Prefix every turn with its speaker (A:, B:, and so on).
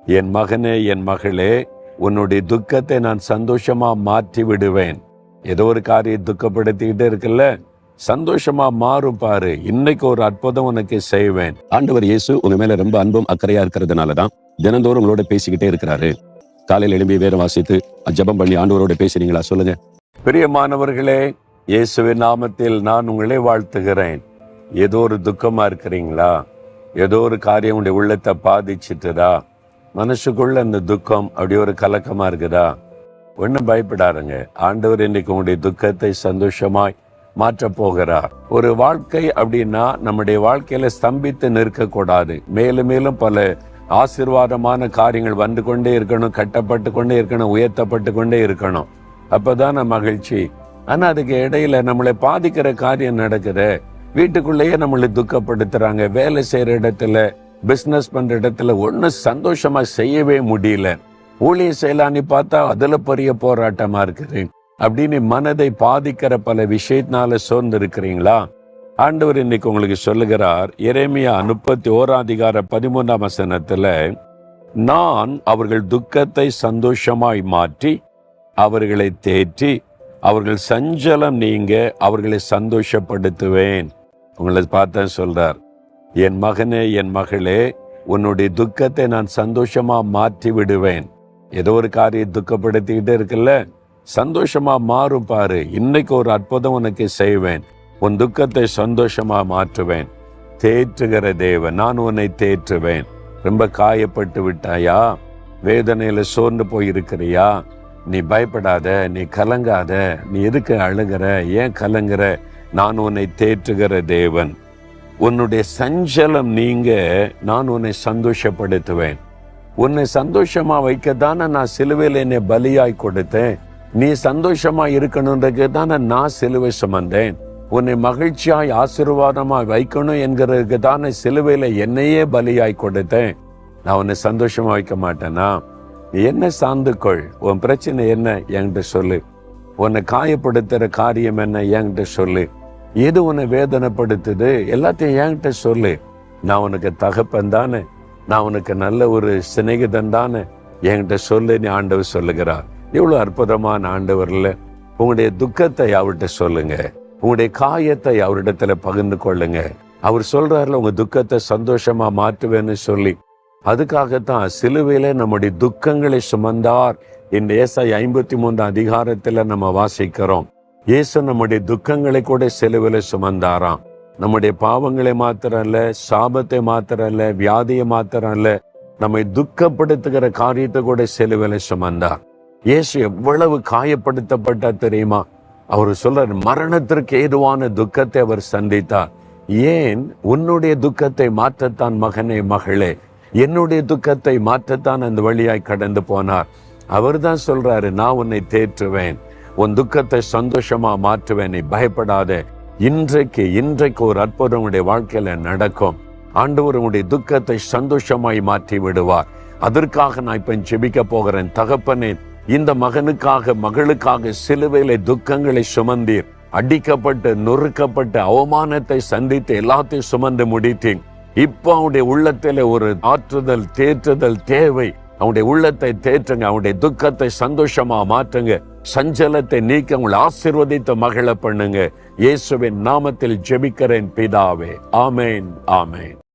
A: என் மகனே, என் மகளே, உன்னுடைய துக்கத்தை நான் சந்தோஷமா மாற்றி விடுவேன். ஏதோ ஒரு காரியம் துக்கப்படுத்திக்கிட்டே இருக்குல்ல, சந்தோஷமா மாறும் பாரு. இன்னைக்கு ஒரு அற்புதம் உனக்கு செய்வேன்.
B: ஆண்டவர் இயேசு உங்க மேல ரொம்ப அன்பும் அக்கறையா இருக்கிறதுனாலதான் தினந்தோறும் உங்களோட பேசிக்கிட்டே இருக்கிறாரு. காலையில் எழும்பி வேதம் வாசித்து ஜெபம் பண்ணி ஆண்டவரோட பேசுறீங்களா? சொல்லுங்க.
A: பிரியமானவர்களே, இயேசுவின் நாமத்தில் நான் உங்களை வாழ்த்துகிறேன். ஏதோ ஒரு துக்கமா இருக்கிறீங்களா? ஏதோ ஒரு காரியம் உங்களுடைய உள்ளத்தை பாதிச்சுட்டுதா? மனசுக்குள்ள அந்த துக்கம் அப்படி ஒரு கலக்கமா இருக்குதா? ஒன்றும் பயப்படாருங்க. ஆண்டவர் இன்னைக்கு உங்களுடைய துக்கத்தை சந்தோஷமாய் மாற்ற போகிறார். ஒரு வாழ்க்கை அப்படின்னா நம்முடைய வாழ்க்கையில ஸ்தம்பித்து நிற்கக்கூடாது. மேலும் மேலும் பல ஆசீர்வாதமான காரியங்கள் வந்து கொண்டே இருக்கணும், கட்டப்பட்டு கொண்டே இருக்கணும், உயர்த்தப்பட்டு கொண்டே இருக்கணும். அப்பதான் மகிழ்ச்சி. ஆனா அதுக்கு இடையில நம்மளை பாதிக்கிற காரியம் நடக்குது. வீட்டுக்குள்ளேயே நம்மளை துக்கப்படுத்துறாங்க. வேலை செய்யற இடத்துல, பிசினஸ் பண்ற இடத்துல ஒன்னும் சந்தோஷமா செய்யவே முடியல. ஊழிய செய்யலான்னு பார்த்தா அதுல பெரிய போராட்டமா இருக்குது. அப்படின்னு மனதை பாதிக்கிற பல விஷயத்தினால சோர்ந்து இருக்கிறீங்களா? ஆண்டவர் இன்னைக்கு உங்களுக்கு சொல்லுகிறார். எரேமியா 31:13 நான் அவர்கள் துக்கத்தை சந்தோஷமாய் மாற்றி அவர்களை தேற்றி அவர்கள் சஞ்சலம் நீங்க அவர்களை சந்தோஷப்படுத்துவேன். உங்களை பார்த்தா சொல்றார், என் மகனே, என் மகளே, உன்னுடைய துக்கத்தை நான் சந்தோஷமா மாற்றி விடுவேன். ஏதோ ஒரு காரியம் துக்கப்படுத்திக்கிட்டே இருக்குல்ல, சந்தோஷமா மாறும் பாரு. இன்னைக்கு ஒரு அற்புதம் உனக்கு செய்வேன். உன் துக்கத்தை சந்தோஷமா மாற்றுவேன். தேற்றுகிற தேவன், நான் உன்னை தேற்றுவேன். ரொம்ப காயப்பட்டு விட்டாயா? வேதனையில சோர்ந்து போயிருக்கிறியா? நீ பயப்படாத, நீ கலங்காத. நீ எதுக்கு அழுகிற? ஏன் கலங்குற? நான் உன்னை தேற்றுகிற தேவன். உன்னுடைய சஞ்சலம் நீங்க நான் உன்னை சந்தோஷப்படுத்துவேன். உன்னை சந்தோஷமா வைக்கத்தானே நான் சிலுவையில் என்னை பலியாய் கொடுத்தேன். நீ சந்தோஷமா இருக்கணுன்றதுக்கு தானே நான் சிலுவை சுமந்தேன். உன்னை மகிழ்ச்சியாய் ஆசீர்வாதமாய் வைக்கணும் என்கிறதுக்கு தானே சிலுவையில என்னையே பலியாய் கொடுத்தேன். நான் உன்னை சந்தோஷமா வைக்க மாட்டேனா? நீ என்ன சார்ந்துக்கொள். உன் பிரச்சனை என்ன என்கிட்ட சொல்லு. உன்னை காயப்படுத்துற காரியம் என்ன என்கிட்ட சொல்லு. எது உன்னை வேதனைப்படுத்துது எல்லாத்தையும் என்கிட்ட சொல்லு. நான் உனக்கு தகப்பன் தானே, நான் உனக்கு நல்ல ஒரு சிநேகிதன் தானே, என்கிட்ட சொல்லு. நீ ஆண்டவர் சொல்லுகிறார். இவ்வளவு அற்புதமான ஆண்டவர்ல உங்களுடைய துக்கத்தை அவர்கிட்ட சொல்லுங்க. உங்களுடைய காயத்தை அவரிடத்துல பகிர்ந்து கொள்ளுங்க. அவர் சொல்றாருல, உங்க துக்கத்தை சந்தோஷமா மாற்றுவேன்னு சொல்லி. அதுக்காகத்தான் சிலுவையில நம்முடைய துக்கங்களை சுமந்தார். இந்த ஏசாயா 53 நம்ம வாசிக்கிறோம். இயேசு நம்முடைய துக்கங்களை கூட சிலுவையில சுமந்தாராம். நம்முடைய பாவங்களை மாத்திரம் இல்ல, சாபத்தை மாத்திரம் இல்ல, வியாதியை மாத்திரம் இல்ல, நம்மை துக்கப்படுத்துகிற காரியத்தை கூட சிலுவையில சுமந்தார். இயேசு எவ்வளவு காயப்படுத்தப்பட்டா தெரியுமா? அவர் சொல்றார், மரணத்திற்கு ஏதுவான துக்கத்தை அவர் சந்தித்தார். ஏன்? உன்னுடைய துக்கத்தை மாற்றத்தான் மகனே, மகளே. என்னுடைய துக்கத்தை மாற்றத்தான் அந்த வழியாய் கடந்து போனார். அவர் தான் சொல்றாரு, நான் உன்னை தேற்றுவேன், உன் துக்கத்தை சந்தோஷமா மாற்றுவேன், நீ பயப்படாத. இன்றைக்கு ஒரு அற்புதம் உடைய வாழ்க்கையில நடக்கும். ஆண்டவர் உங்களுடைய துக்கத்தை சந்தோஷமாய் மாற்றி விடுவார். அதற்காக நான் இப்ப ஜெபிக்க போகிறேன். தகப்பனே, இந்த மகனுக்காக, மகளுக்காக சிலுவையில துக்கங்களை சுமந்தீர். அடிக்கப்பட்டு, நொறுக்கப்பட்டு, அவமானத்தை சந்தித்து எல்லாத்தையும் சுமந்து முடித்தீங்க. இப்போ அவனுடைய உள்ளத்தில ஒரு ஆற்றுதல், தேற்றுதல் தேவை. அவனுடைய உள்ளத்தை தேற்றுங்க. அவனுடைய துக்கத்தை சந்தோஷமா மாற்றுங்க. சஞ்சலத்தை நீக்க உங்களை ஆசீர்வதித்த மகிழ பண்ணுங்க. இயேசுவின் நாமத்தில் ஜெபிக்கிறேன் பிதாவே. ஆமேன், ஆமேன்.